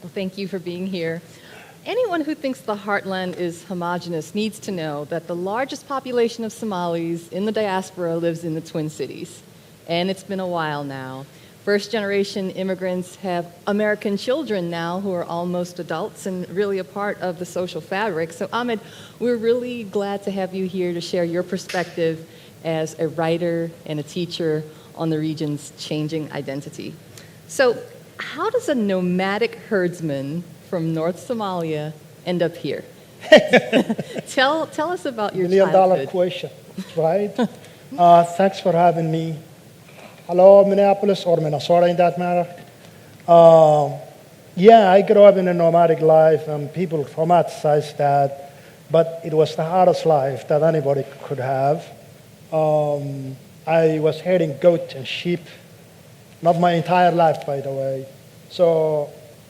Well, thank you for being here. Anyone who thinks the heartland is homogenous needs to know that the largest population of Somalis in the diaspora lives in the Twin Cities. And it's been a while now. First-generation immigrants have American children now who are almost adults and really a part of the social fabric. So Ahmed, we're really glad to have you here to share your perspective as a writer and a teacher on the region's changing identity. So how does a nomadic herdsman from North Somalia end up here? Tell us about your $1 million childhood. question, right? Thanks for having me. Hello, Minneapolis, or Minnesota in that matter. Yeah, I grew up in a nomadic life, and people romanticize that, but it was the hardest life that anybody could have. I was herding goats and sheep, not my entire life, by the way. So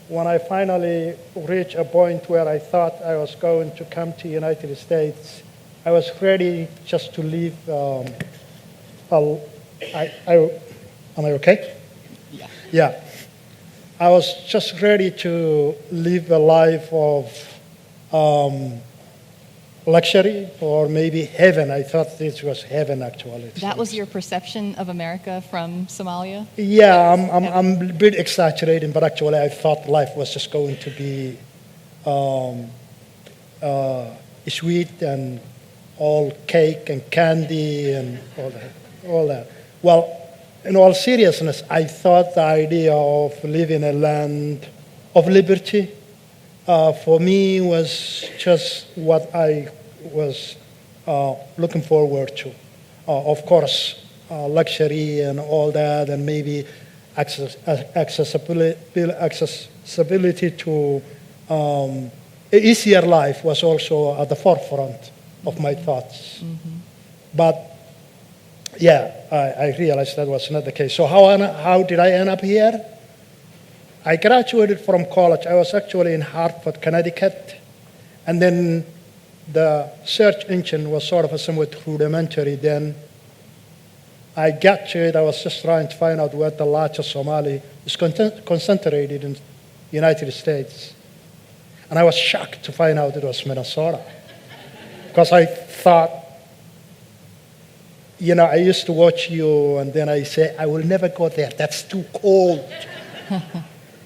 when I finally reached a point where I thought I was going to come to the United States, I was ready just to leave. Am I okay? Yeah. Yeah. I was just ready to live a life of luxury or maybe heaven. I thought this was heaven, actually. That was your perception of America from Somalia? Yeah, I'm a bit exaggerating, but actually I thought life was just going to be sweet and all cake and candy and all that. Well, in all seriousness, I thought the idea of living in a land of liberty for me was just what I was looking forward to. Of course, luxury and all that, and maybe accessibility to an easier life was also at the forefront of my thoughts. Mm-hmm. But yeah, I realized that was not the case. So how did I end up here? I graduated from college. I was actually in Hartford, Connecticut. And then the search engine was sort of a somewhat rudimentary then. I got to it. I was just trying to find out where the largest Somali is concentrated in the United States. And I was shocked to find out it was Minnesota. Because I thought, you know, I used to watch you, and then I say, I will never go there. That's too cold.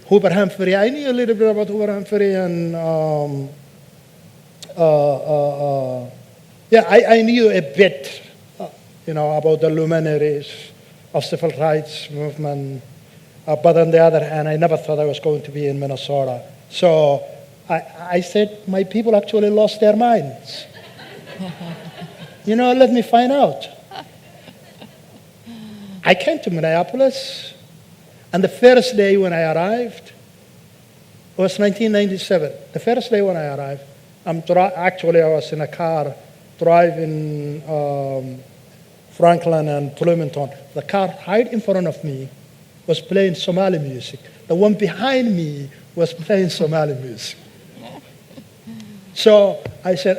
Hoover Humphrey, I knew a little bit about Hoover Humphrey, and yeah, I knew a bit, about the luminaries of civil rights movement. But on the other hand, I never thought I was going to be in Minnesota. So I said, my people actually lost their minds. Let me find out. I came to Minneapolis, and the first day when I arrived was 1997. The first day when I arrived, actually I was in a car driving Franklin and Bloomington. The car right in front of me was playing Somali music. The one behind me was playing Somali music. So I said,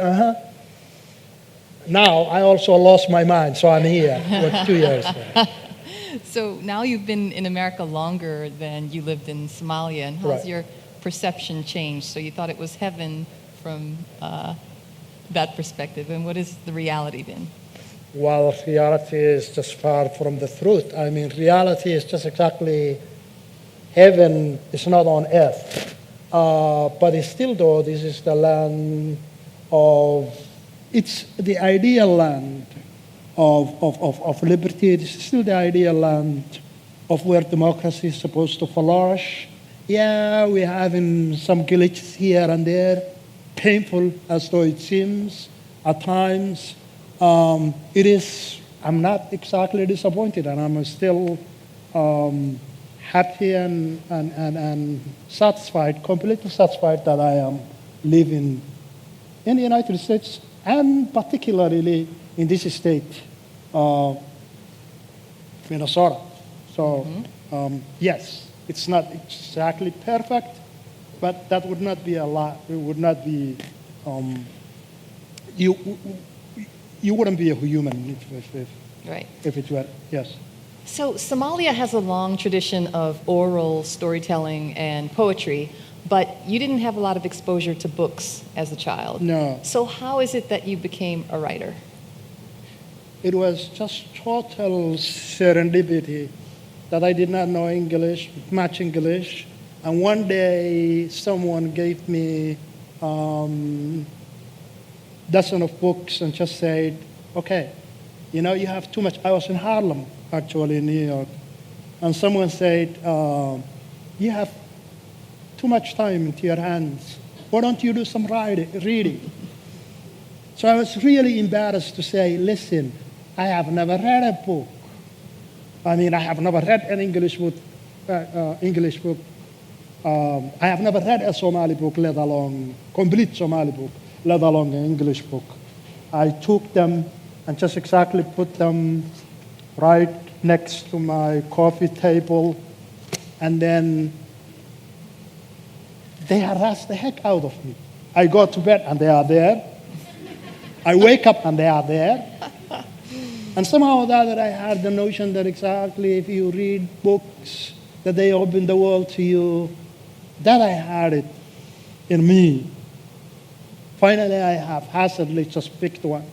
Now I also lost my mind, so I'm here for 2 years. So now you've been in America longer than you lived in Somalia, and how's Right. your perception changed? So you thought it was heaven from that perspective, and what is the reality then? Well, reality is just far from the truth. I mean, reality is just exactly heaven is not on earth. But it's still, though, this is the land it's the ideal land of liberty. This is still the ideal land of where democracy is supposed to flourish. Yeah, we're having some glitches here and there, painful as though it seems at times. I'm not exactly disappointed, and I'm still happy and satisfied, completely satisfied that I am living in the United States, and particularly in this state, Minnesota. So, yes, it's not exactly perfect, but that would not be a lot. It would not be, you wouldn't be a human if it were, yes. So Somalia has a long tradition of oral storytelling and poetry, but you didn't have a lot of exposure to books as a child. No. So how is it that you became a writer? It was just total serendipity that I did not know English, much English. And one day, someone gave me dozen of books and just said, okay, you know, you have too much. I was in Harlem, actually, in New York. And someone said, you have too much time into your hands. Why don't you do some reading? So I was really embarrassed to say, listen, I have never read a book. I mean, I have never read an English book. I have never read a Somali book, let alone complete Somali book, let alone an English book. I took them and just exactly put them right next to my coffee table, and then they harassed the heck out of me. I go to bed and they are there. I wake up and they are there. And somehow or the other, I had the notion that exactly if you read books, that they open the world to you. That I had it in me. Finally, I have haphazardly just picked one.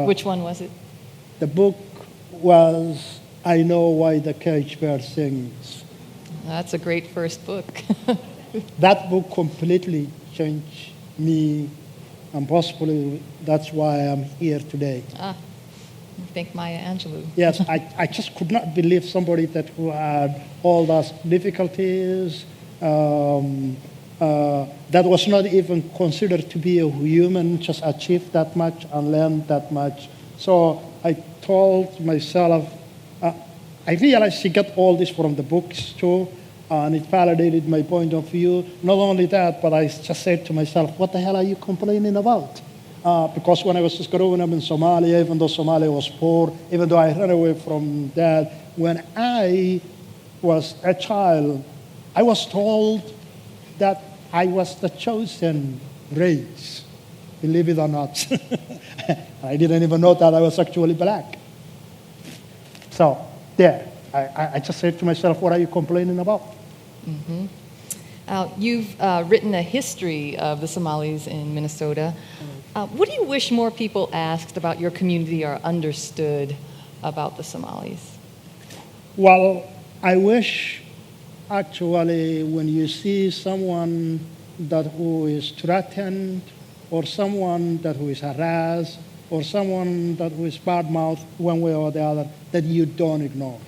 Which one was it? The book was I Know Why the Caged Bird Sings. That's a great first book. That book completely changed me, and possibly that's why I'm here today. Thank Maya Angelou. Yes, I just could not believe somebody that who had all those difficulties, that was not even considered to be a human, just achieved that much and learned that much. So I told myself, I realized she got all this from the books too, and it validated my point of view. Not only that, but I just said to myself, what the hell are you complaining about? Because when I was just growing up in Somalia, even though Somalia was poor, even though I ran away from that, when I was a child, I was told that I was the chosen race, believe it or not. I didn't even know that I was actually black. So there, I just said to myself, what are you complaining about? Mm-hmm. You've written a history of the Somalis in Minnesota. What do you wish more people asked about your community or understood about the Somalis? Well, I wish actually when you see someone that who is threatened, or someone that who is harassed, or someone that who is bad-mouthed one way or the other, that you don't ignore.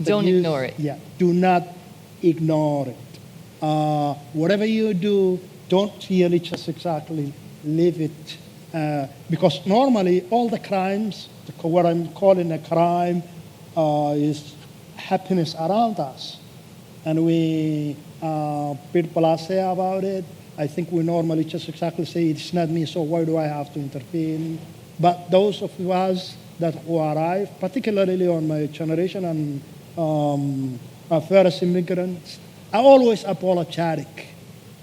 Don't ignore it. Yeah, do not ignore it. Whatever you do, don't really just exactly leave it. Because normally all the crimes, what I'm calling a crime, is happiness around us. And we bit blasé about it. I think we normally just exactly say, it's not me, so why do I have to intervene? But those of us that who arrive, particularly on my generation and first immigrants, are always apologetic.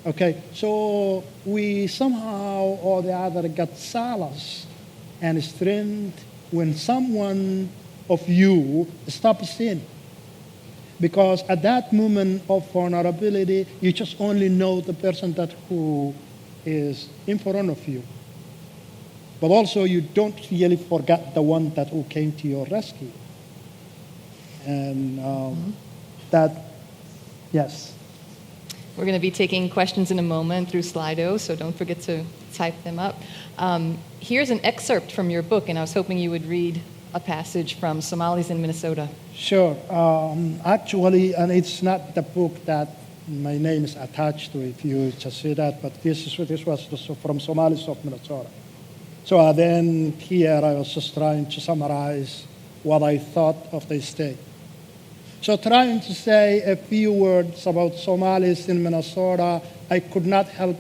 Okay, so we somehow or the other got solace and strength when someone of you stops in. Because at that moment of vulnerability, you just only know the person that who is in front of you. But also you don't really forget the one that who came to your rescue. And that, yes. We're going to be taking questions in a moment through Slido, so don't forget to type them up. Here's an excerpt from your book, and I was hoping you would read a passage from Somalis in Minnesota. Sure. Actually, and it's not the book that my name is attached to, if you just see that, but this was from Somalis of Minnesota. So then here I was just trying to summarize what I thought of the state. So trying to say a few words about Somalis in Minnesota, I could not help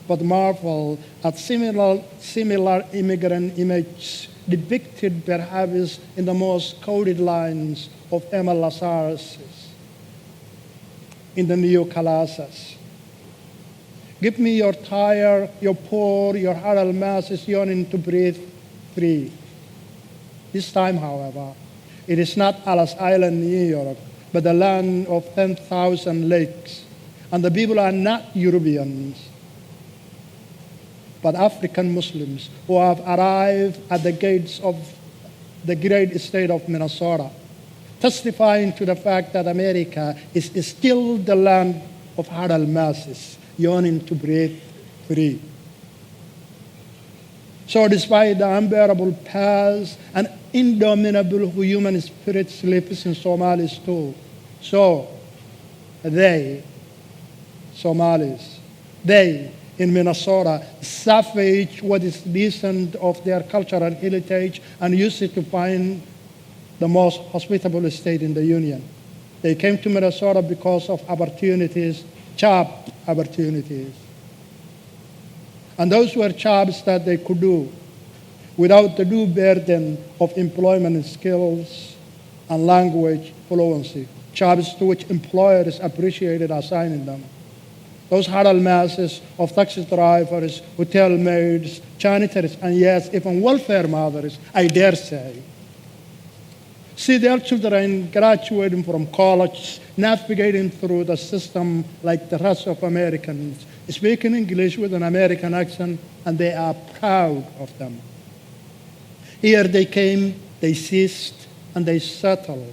but marvel at similar immigrant images depicted perhaps in the most coded lines of Emma Lazarus in the New Colossus. Give me your tired, your poor, your huddled masses yearning to breathe free. This time, however, it is not Ellis Island, New York, but a land of 10,000 lakes. And the people are not Europeans, but African Muslims who have arrived at the gates of the great state of Minnesota, testifying to the fact that America is still the land of huddled masses yearning to breathe free. So despite the unbearable past, an indomitable human spirit lives in Somalis too. So they, Somalis, they in Minnesota savage what is decent of their cultural heritage and use it to find the most hospitable state in the Union. They came to Minnesota because of opportunities, job opportunities. And those were jobs that they could do without the due burden of employment skills and language fluency, jobs to which employers appreciated assigning them. Those huddled masses of taxi drivers, hotel maids, janitors, and yes, even welfare mothers, I dare say, see their children graduating from college, navigating through the system like the rest of Americans, speaking English with an American accent, and they are proud of them. Here they came, they ceased, and they settled.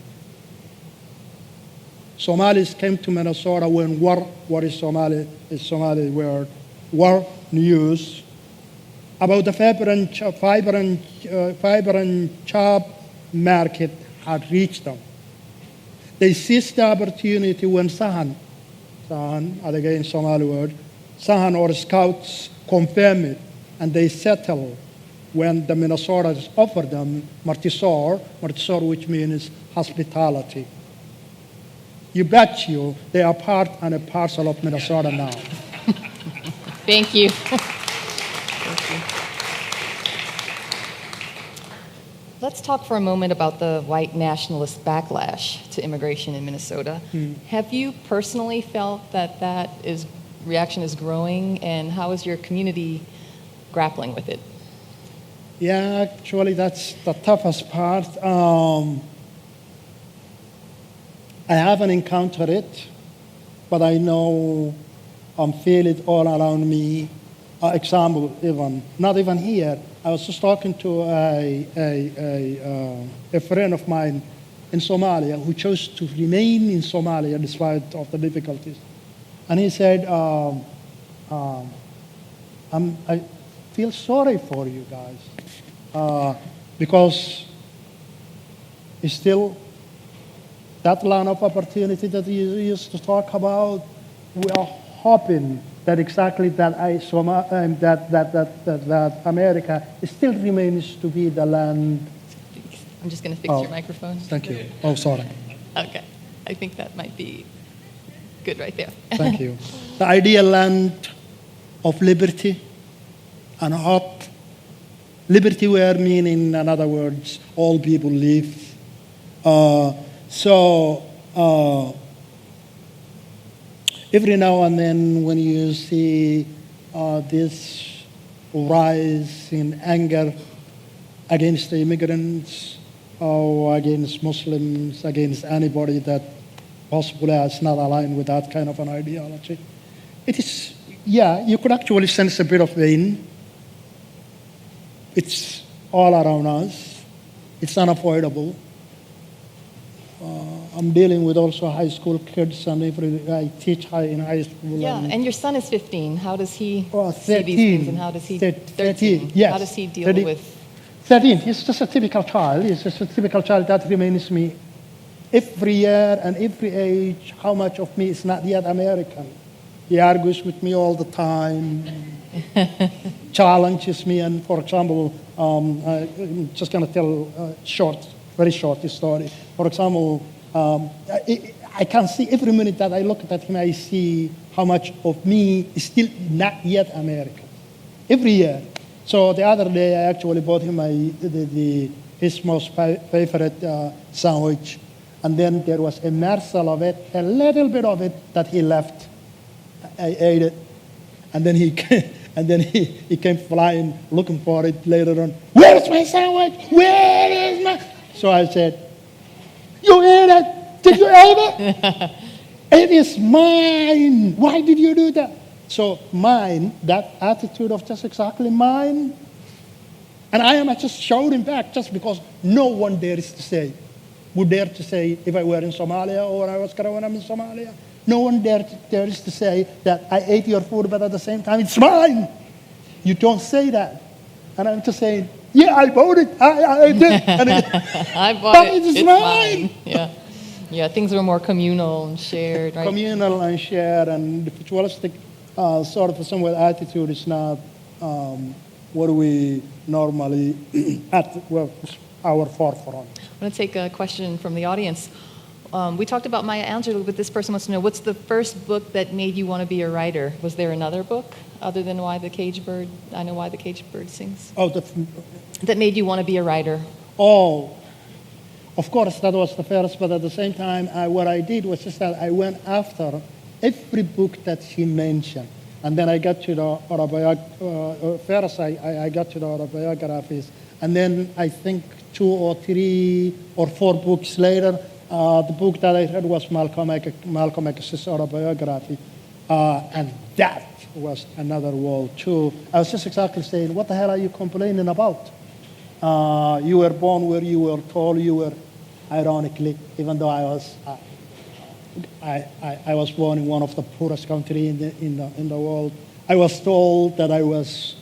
Somalis came to Minnesota when what is Somali word, war news about the vibrant job market had reached them. They seized the opportunity when Sahan, again Somali word, Sahan or scouts confirmed it, and they settled when the Minnesotans offered them martisor, which means hospitality. You bet you they are part and a parcel of Minnesota now. Thank you. Let's talk for a moment about the white nationalist backlash to immigration in Minnesota. Have you personally felt that reaction is growing, and how is your community grappling with it? Yeah, actually, that's the toughest part. I haven't encountered it, but I know I feel it all around me. Example, even not even here. I was just talking to a friend of mine in Somalia who chose to remain in Somalia despite of the difficulties, and he said, "I feel sorry for you guys because it's still." That land of opportunity that you used to talk about, we are hoping that exactly that America still remains to be the land. I'm just going to fix your microphone. Thank you. Oh, sorry. Okay. I think that might be good right there. Thank you. The ideal land of liberty and hope. Liberty where meaning, in other words, all people live. So every now and then when you see this rise in anger against the immigrants or against Muslims, against anybody that possibly is not aligned with that kind of an ideology, it is, yeah, you could actually sense a bit of pain. It's all around us. It's unavoidable. I'm dealing with also high school kids, and I teach in high school. Yeah, and your son is 15. How does he see 13, these things, and how does he? 13. Yes. How does he deal 13, with? 13. He's just a typical child. He's just a typical child that reminds me every year and every age how much of me is not yet American. He argues with me all the time, challenges me, and for example, I'm just going to tell a very short story. For example, I can see every minute that I look at him, I see how much of me is still not yet American. Every year. So the other day, I actually bought him his most favorite sandwich, and then there was a morsel of it, a little bit of it that he left. I ate it, and then he came flying looking for it later on. Where's my sandwich? Where is my? So I said, "You ate it? Did you eat ate it? It is mine. Why did you do that? So mine, that attitude of just exactly mine, and I am just shouting back just because no one would dare to say if I were in Somalia or I was when I'm in Somalia. No one dares to say that I ate your food, but at the same time, it's mine. You don't say that. And I'm just saying, yeah, I bought it. I did. I bought but it. It's mine. Yeah. Yeah, things were more communal and shared, right? Communal and shared, and the ritualistic sort of somewhat attitude is not what we normally our forefront. I'm going to take a question from the audience. We talked about Maya Angelou, but this person wants to know, what's the first book that made you want to be a writer? Was there another book other than Why the Caged Bird? I Know Why the Caged Bird Sings. Oh, that made you want to be a writer? Oh, of course, that was the first, but at the same time, what I did was just that I went after every book that she mentioned. And then I got to the first I got to the autobiographies. And then I think 2 or 3 or 4 books later, the book that I read was Malcolm X's autobiography. And that was another world, too. I was just exactly saying, what the hell are you complaining about? You were born where you were told you were, ironically, even though I was born in one of the poorest countries in the world. I was told that I was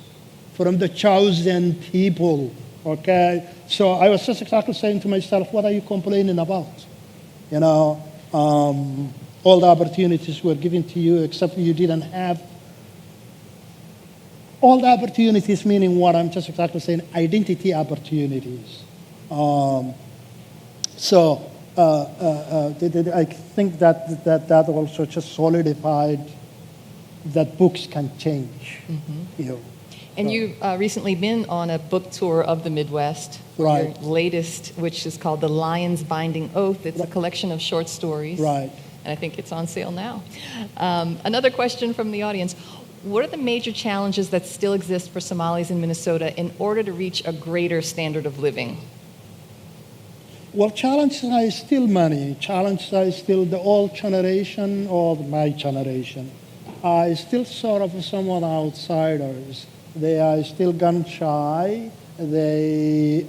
from the chosen people, okay? So I was just exactly saying to myself, what are you complaining about? You know, all the opportunities were given to you except you didn't have all the opportunities, meaning what I'm just exactly saying, identity opportunities. So I think that also just solidified that books can change. Mm-hmm. You know. And you've recently been on a book tour of the Midwest. Right. Your latest, which is called The Lion's Binding Oath. It's a collection of short stories. Right. And I think it's on sale now. Another question from the audience. What are the major challenges that still exist for Somalis in Minnesota in order to reach a greater standard of living? Well, challenges are still many. Challenges are still the old generation or my generation. Are still sort of somewhat outsiders. They are still gun shy. They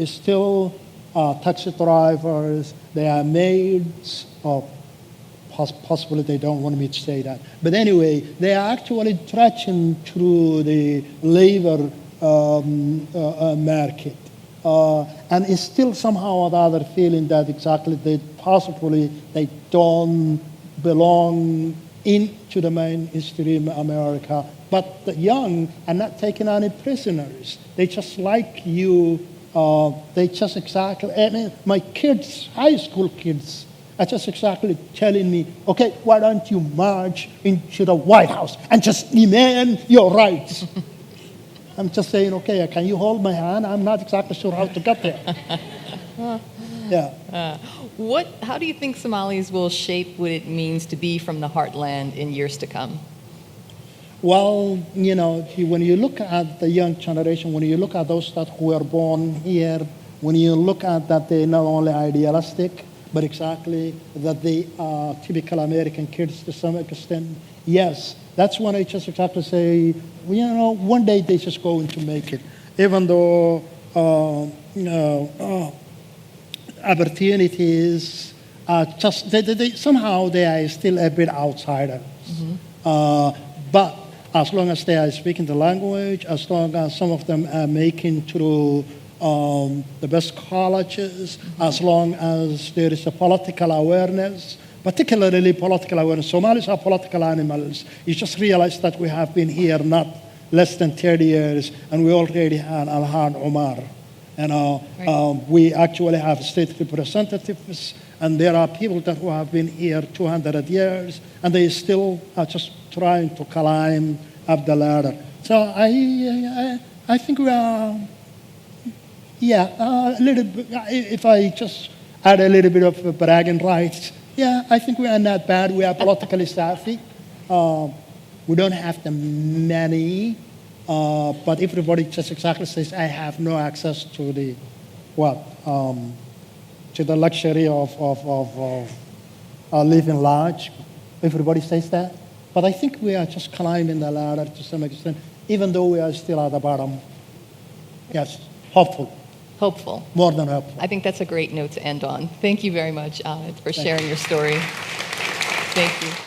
still taxi drivers. They are maids. Possibly they don't want me to say that. But anyway, they are actually trudging through the labor market. And it's still somehow or the other feeling that exactly they don't belong into the mainstream America. But the young are not taking any prisoners. They just like you. They just exactly, I mean, my kids, high school kids, are just exactly telling me, okay, why don't you march into the White House and just demand your rights? I'm just saying, okay, can you hold my hand? I'm not exactly sure how to get there. Yeah. How do you think Somalis will shape what it means to be from the heartland in years to come? Well, you know, when you look at the young generation, when you look at those who were born here, when you look at that they're not only idealistic, but exactly that they are typical American kids to some extent, yes, that's when I just exactly say, well, you know, one day they're just going to make it. Even though, opportunities are just, somehow they are still a bit outsiders. Mm-hmm. But as long as they are speaking the language, as long as some of them are making through the best colleges, as long as there is a political awareness, particularly political awareness. Somalis are political animals. You just realize that we have been here not less than 30 years, and we already had Alhan Omar. You know, right. We actually have state representatives, and there are people that who have been here 200 years, and they still are just trying to climb up the ladder. So I think we are, a little bit, if I just add a little bit of bragging rights, I think we are not bad. We are politically savvy. We don't have the money, but everybody just exactly says, I have no access to the, to to the luxury of living large. Everybody says that. But I think we are just climbing the ladder to some extent, even though we are still at the bottom. Yes, hopeful. Hopeful. More than hopeful. I think that's a great note to end on. Thank you very much, Ahmed, for sharing your story. Thank you.